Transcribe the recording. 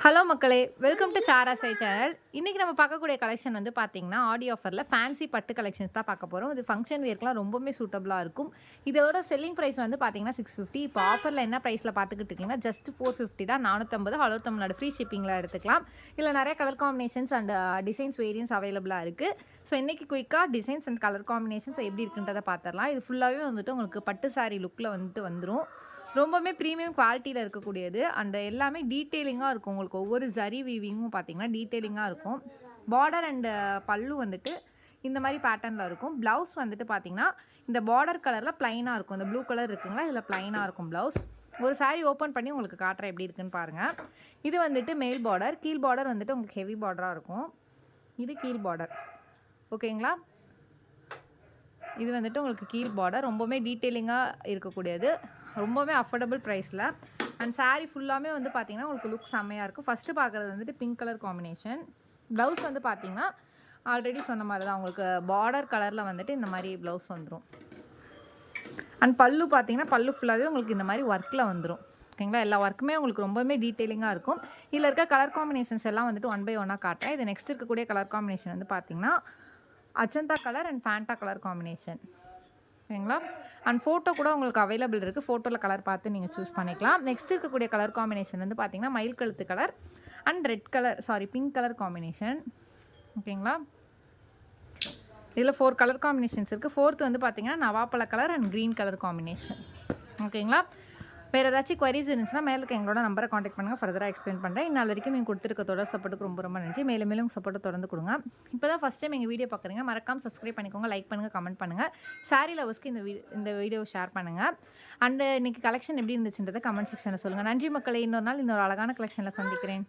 Hello மக்களே! Welcome to Sara Sai channel. இன்னைக்கு நம்ம பார்க்கக்கூடிய கலெக்ஷன் வந்து பார்த்தீங்கன்னா, ஆடி ஆஃபர்ல ஃபேன்சி பட்டு கலெக்ஷன்ஸ் தான் பார்க்க போறோம். இது ஃபங்ஷன் வியர்க்குலாம் ரொம்பவுமே சூட்டபிளா இருக்கும். இதோட செல்லிங் பிரைஸ் வந்து பார்த்தீங்கன்னா 650. இப்போ ஆஃபர்ல என்ன பிரைஸ்ல பார்த்துக்கிட்டு இருக்கீங்கன்னா, ஜஸ்ட் 450 தான். 450 ஆல் ஓவர் தமிழ்நாடு ஃப்ரீ ஷிப்பிங்ல எடுத்துக்கலாம். இதுல நெறைய colour combinations and designs variants அவைலபிளா இருக்கு. ஸோ இன்னைக்கு குயிக்கா டிசைன்ஸ் அண்ட் கலர் காம்பினேஷன்ஸ் எப்படி இருக்குன்றத பார்த்துரலாம். இது ஃபுல்லாவே வந்துட்டு உங்களுக்கு பட்டு சாரி லுக்ல வந்துட்டு வந்துரும். ரொம்பவுமே ப்ரீமியம் குவாலிட்டியில இருக்கக்கூடியது. அண்ட் எல்லாமே டீட்டெயிலிங்கா இருக்கும். உங்களுக்கு ஒவ்வொரு ஜரி வீவிங்கும் பார்த்தீங்கன்னா, டீட்டெயிலிங்கா இருக்கும். பார்டர் அண்ட் பல்லு வந்துட்டு இந்த மாரி பேட்டர்ன்ல இருக்கும். ப்ளவுஸ் வந்துட்டு பார்த்தீங்கன்னா, இந்த பார்டர் கலர்ல பிளைனா இருக்கும். இந்த ப்ளூ கலர் இருக்குங்களா, இதில பிளைனா இருக்கும் ப்ளவுஸ். ஒரு சாரி ஓப்பன் பண்ணி உங்களுக்கு காட்டுறேன் எப்படி இருக்குன்னு பாருங்க. இது வந்துட்டு மேல் பார்டர். கீழ் பார்டர் வந்துட்டு உங்களுக்கு ஹெவி பார்டரா இருக்கும். இது கீழ் பார்டர். ஓகேங்களா? இது வந்துட்டு உங்களுக்கு கீழ் பார்டர். ரொம்பவுமே டீட்டெயிலிங்கா இருக்கக்கூடியது. ரொம்பவே அஃபோர்டபுள் ப்ரைஸில். அண்ட் சாரீ ஃபுல்லாமே வந்து பார்த்தீங்கன்னா உங்களுக்கு லுக் செம்மையாக இருக்கும். ஃபஸ்ட்டு பார்க்குறது வந்துட்டு பிங்க் கலர் காம்பினேஷன். ப்ளவுஸ் வந்து பார்த்தீங்கன்னா ஆல்ரெடி சொன்ன மாதிரி தான் உங்களுக்கு பார்டர் கலரில் வந்துட்டு இந்த மாதிரி ப்ளவுஸ் வந்துடும். அண்ட் பல்லு பார்த்தீங்கன்னா பல்லு ஃபுல்லாகவே உங்களுக்கு இந்த மாதிரி ஒர்க்கில் வந்துடும். ஓகேங்களா? எல்லா ஒர்க்குமே உங்களுக்கு ரொம்பவே டீட்டெயிலிங்காக இருக்கும். இதில் இருக்க கலர் காம்பினேஷன்ஸ் எல்லாம் வந்துட்டு ஒன் பை ஒன்னாக காட்டுறேன். இது நெக்ஸ்ட் இருக்கக்கூடிய கலர் காம்பினேஷன் வந்து பார்த்தீங்கன்னா Ajanta colour and Fanta colour combination. ஓகேங்களா? அண்ட் ஃபோட்டோ கூட உங்களுக்கு அவைலபிள் இருக்குது. ஃபோட்டோவில் கலர் பார்த்து நீங்கள் சூஸ் பண்ணிக்கலாம். நெக்ஸ்ட் இருக்கக்கூடிய கலர் காம்பினேஷன் வந்து பார்த்தீங்கன்னா மயில் கழுத்து colour and pink colour combination. ஓகேங்களா? இதில் 4 கலர் காம்பினேஷன்ஸ் இருக்குது. ஃபோர்த்து வந்து பார்த்தீங்கன்னா நவாப்பழ colour and green colour combination. ஓகேங்களா? வேறு ஏதாச்சும் குவரிஸ் இருந்துச்சுன்னா மேலுக்கு எங்களோட நம்பரை காண்டாக்ட் பண்ணுங்கள். ஃபர்தராக எக்ஸ்பிளைன் பண்ணுறேன். இந்நாள் வரைக்கும் நீங்கள் கொடுத்துருக்க தொடர் சப்போர்ட்டுக்கு ரொம்ப ரொம்ப நன்றி. மேலும் மேலும் சப்போர்ட்டை தொடர்ந்து கொடுங்க. இப்போ தான் ஃபஸ்ட் டைம் எங்கள் வீடியோ பார்க்குறீங்க, மறக்காம சப்ஸ்கிரைப் பண்ணிக்கோங்க, லைக் பண்ணுங்கள், கமெண்ட் பண்ணுங்கள். சாரி லவர்ஸ்க்கு இந்த வீடியோ ஷேர் பண்ணுங்கள். அண்டு இன்றைக்கி கலெக்ஷன் எப்படி இருந்துச்சுன்றதை கமெண்ட் செக்ஷனில் சொல்லுங்கள். நன்றி மக்களே. இன்னொரு நாள் இன்னொரு அழகான கலெக்ஷனில் சந்திக்கிறேன்.